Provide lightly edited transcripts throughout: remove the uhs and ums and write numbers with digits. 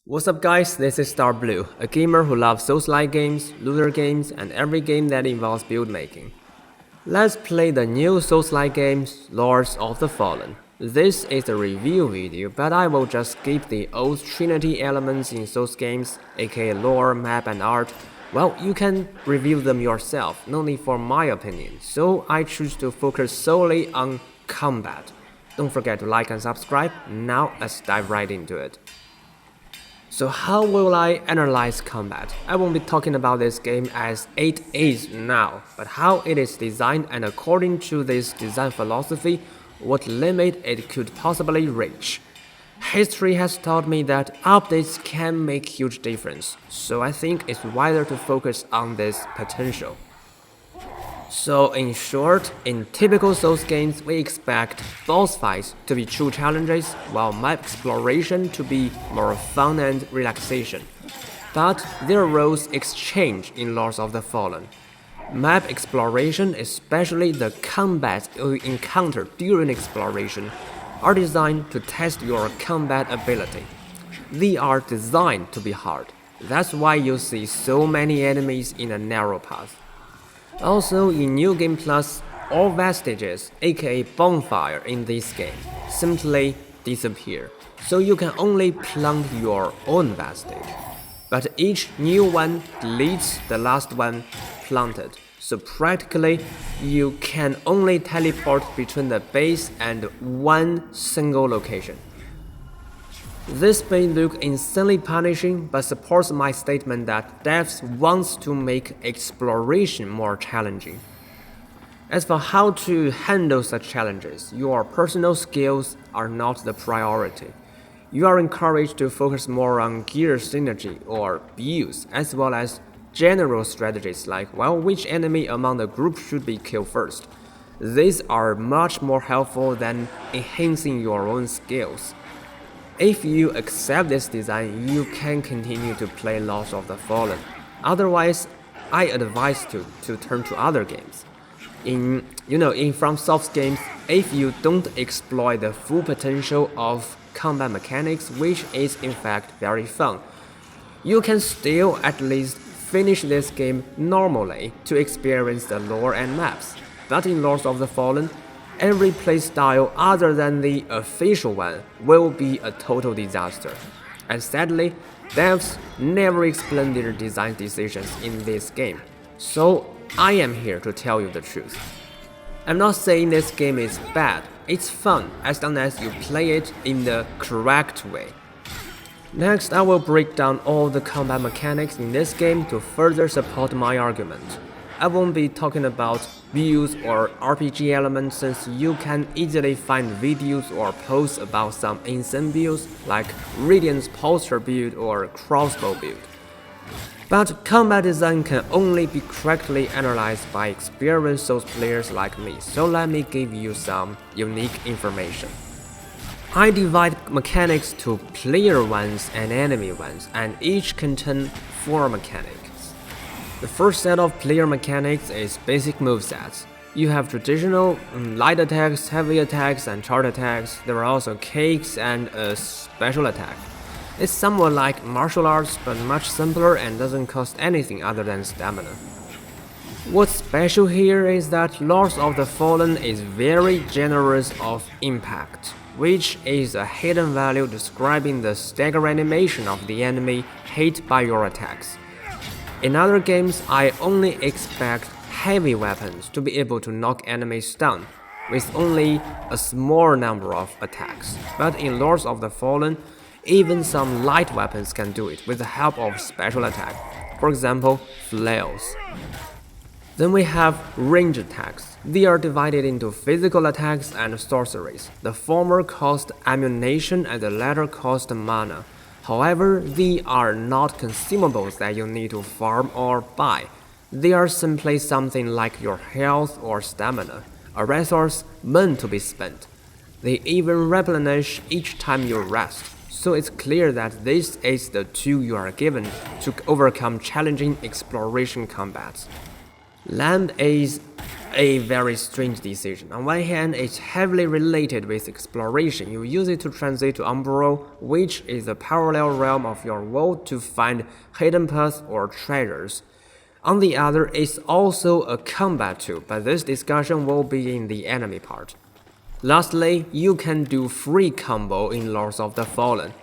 What's up guys, this is Darkbblue, a gamer who loves Souls-like games, looter games, and every game that involves build making. Let's play the new Souls-like game, Lords of the Fallen. This is a review video, but I will just skip the old Trinity elements in Souls games, aka lore, map, and art. Well, you can review them yourself, no need for my opinion, so I choose to focus solely on combat. Don't forget to like and subscribe. Now let's dive right into it. So how will I analyze combat? I won't be talking about this game as it is now, but how it is designed and according to this design philosophy, what limit it could possibly reach. History has taught me that updates can make huge difference, so I think it's wiser to focus on this potential. So in short, in typical Souls games, we expect boss fights to be true challenges, while map exploration to be more fun and relaxation. But their roles exchange in Lords of the Fallen. Map exploration, especially the combat you encounter during exploration, are designed to test your combat ability. They are designed to be hard. That's why you see so many enemies in a narrow path. Also, in New Game Plus, all vestiges, aka bonfire in this game, simply disappear, so you can only plant your own vestige. But each new one deletes the last one planted, so practically you can only teleport between the base and one single location. This may look insanely punishing, but supports my statement that devs wants to make exploration more challenging. As for how to handle such challenges, your personal skills are not the priority. You are encouraged to focus more on gear synergy or builds, as well as general strategies like, well, which enemy among the group should be killed first. These are much more helpful than enhancing your own skills. If you accept this design, you can continue to play Lords of the Fallen. Otherwise, I advise to turn to other games. In FromSoft's games, if you don't exploit the full potential of combat mechanics, which is in fact very fun, you can still at least finish this game normally to experience the lore and maps. But in Lords of the Fallen, every playstyle other than the official one will be a total disaster. And sadly, devs never explain their design decisions in this game. So I am here to tell you the truth. I'm not saying this game is bad, it's fun as long as you play it in the correct way. Next, I will break down all the combat mechanics in this game to further support my argument. I won't be talking about builds or RPG elements since you can easily find videos or posts about some insane builds like Radiant's poster build or crossbow build. But combat design can only be correctly analyzed by experienced Souls players like me, so let me give you some unique information. I divide mechanics to player ones and enemy ones, and each contain 4 mechanics. The first set of player mechanics is basic movesets. You have traditional light attacks, heavy attacks, and charge attacks. There are also cakes and a special attack. It's somewhat like martial arts, but much simpler and doesn't cost anything other than stamina. What's special here is that Lords of the Fallen is very generous of impact, which is a hidden value describing the stagger animation of the enemy hit by your attacks. In other games, I only expect heavy weapons to be able to knock enemies down, with only a small number of attacks. But in Lords of the Fallen, even some light weapons can do it with the help of special attack, for example, flails. Then we have range attacks. They are divided into physical attacks and sorceries. The former cost ammunition and the latter cost mana. However, they are not consumables that you need to farm or buy. They are simply something like your health or stamina, a resource meant to be spent. They even replenish each time you rest, so it's clear that this is the tool you are given to overcome challenging exploration combats. Land is a very strange decision. On one hand, it's heavily related with exploration. You use it to transit to Umbral, which is a parallel realm of your world, to find hidden paths or treasures. On the other, it's also a combat tool, but this discussion will be in the enemy part. Lastly, you can do free combo in Lords of the Fallen.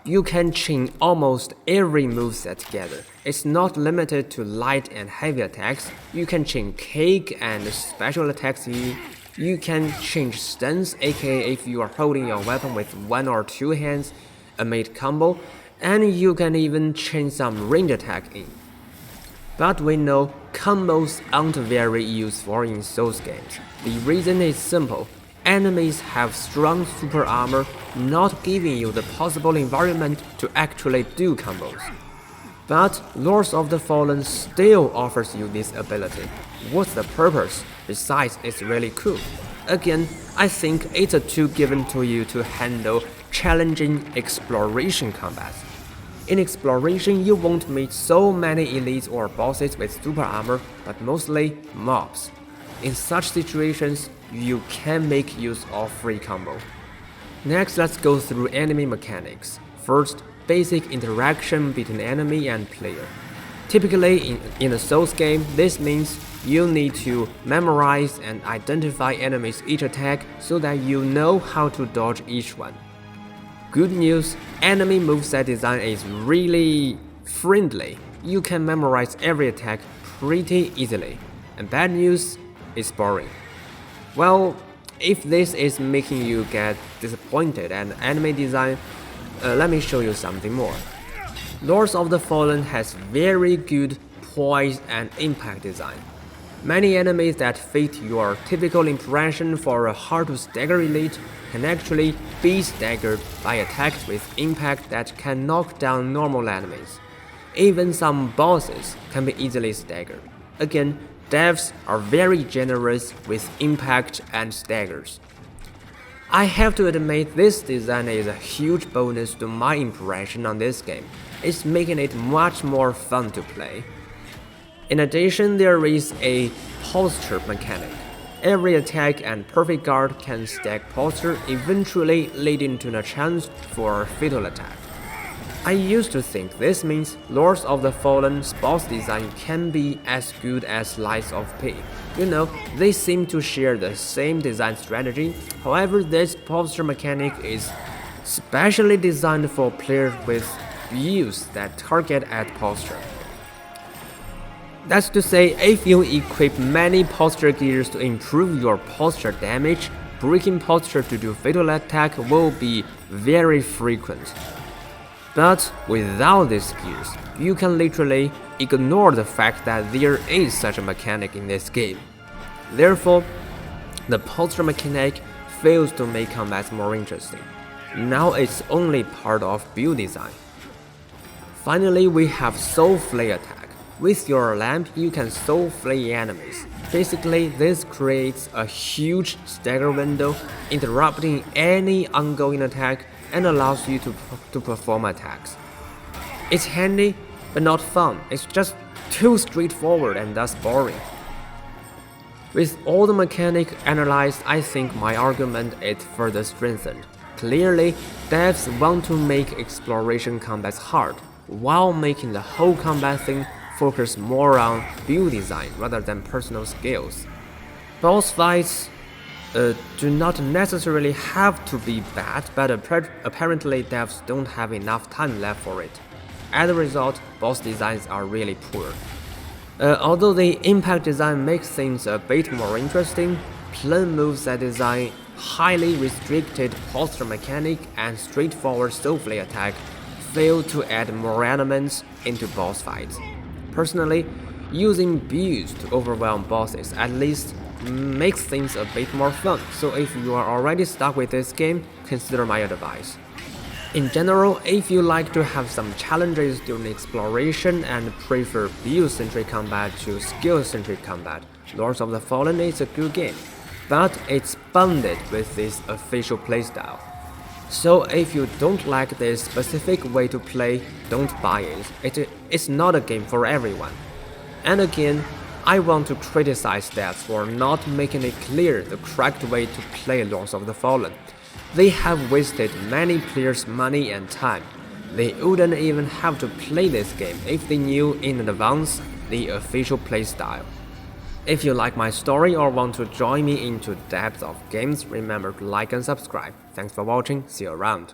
You can chain almost every moveset together. It's not limited to light and heavy attacks. You can chain cake and special attacks. You can change stance, aka if you are holding your weapon with 1 or 2 hands, a made combo, and you can even chain some range attack in. But we know combos aren't very useful in Souls games. The reason is simple. Enemies have strong super armor, not giving you the possible environment to actually do combos. But Lords of the Fallen still offers you this ability. What's the purpose? Besides, it's really cool. Again, I think it's a tool given to you to handle challenging exploration combats. In exploration, you won't meet so many elites or bosses with super armor, but mostly mobs. In such situations, you can make use of free combo. Next, let's go through enemy mechanics. First, basic interaction between enemy and player. Typically, in a Souls game, this means you need to memorize and identify enemies each attack so that you know how to dodge each one. Good news, enemy moveset design is really friendly. You can memorize every attack pretty easily. And bad news, it's boring. Well, if this is making you get disappointed at enemy design, let me show you something more. Lords of the Fallen has very good poise and impact design. Many enemies that fit your typical impression for a hard-to-stagger elite can actually be staggered by attacks with impact that can knock down normal enemies. Even some bosses can be easily staggered. Again, devs are very generous with impact and staggers. I have to admit this design is a huge bonus to my impression on this game. It's making it much more fun to play. In addition, there is a posture mechanic. Every attack and perfect guard can stack posture, eventually leading to a chance for a fatal attack. I used to think this means Lords of the Fallen's boss design can be as good as Lies of P. You know, they seem to share the same design strategy. However, this posture mechanic is specially designed for players with builds that target at posture. That's to say, if you equip many posture gears to improve your posture damage, breaking posture to do fatal attack will be very frequent. But without these gears, you can literally ignore the fact that there is such a mechanic in this game. Therefore, the posture mechanic fails to make combats more interesting. Now it's only part of build design. Finally, we have Soul Flay attack. With your lamp, you can soul flay enemies. Basically, this creates a huge stagger window, interrupting any ongoing attack and allows you to perform attacks. It's handy, but not fun. It's just too straightforward and thus boring. With all the mechanics analyzed, I think my argument is further strengthened. Clearly, devs want to make exploration combats hard, while making the whole combat thing focus more on build design rather than personal skills. Boss fights do not necessarily have to be bad, but apparently devs don't have enough time left for it. As a result, boss designs are really poor. Although the impact design makes things a bit more interesting, plain moveset design, highly restricted posture mechanic, and straightforward soul flay attack fail to add more elements into boss fights. Personally, using builds to overwhelm bosses at least makes things a bit more fun, so if you are already stuck with this game, consider my advice. In general, if you like to have some challenges during exploration and prefer build-centric combat to skill-centric combat, Lords of the Fallen is a good game, but it's bounded with this official playstyle. So if you don't like this specific way to play, don't buy it. It's not a game for everyone. And again, I want to criticize devs for not making it clear the correct way to play Lords of the Fallen. They have wasted many players' money and time. They wouldn't even have to play this game if they knew in advance the official playstyle. If you like my story or want to join me into depth of games, remember to like and subscribe. Thanks for watching, see you around.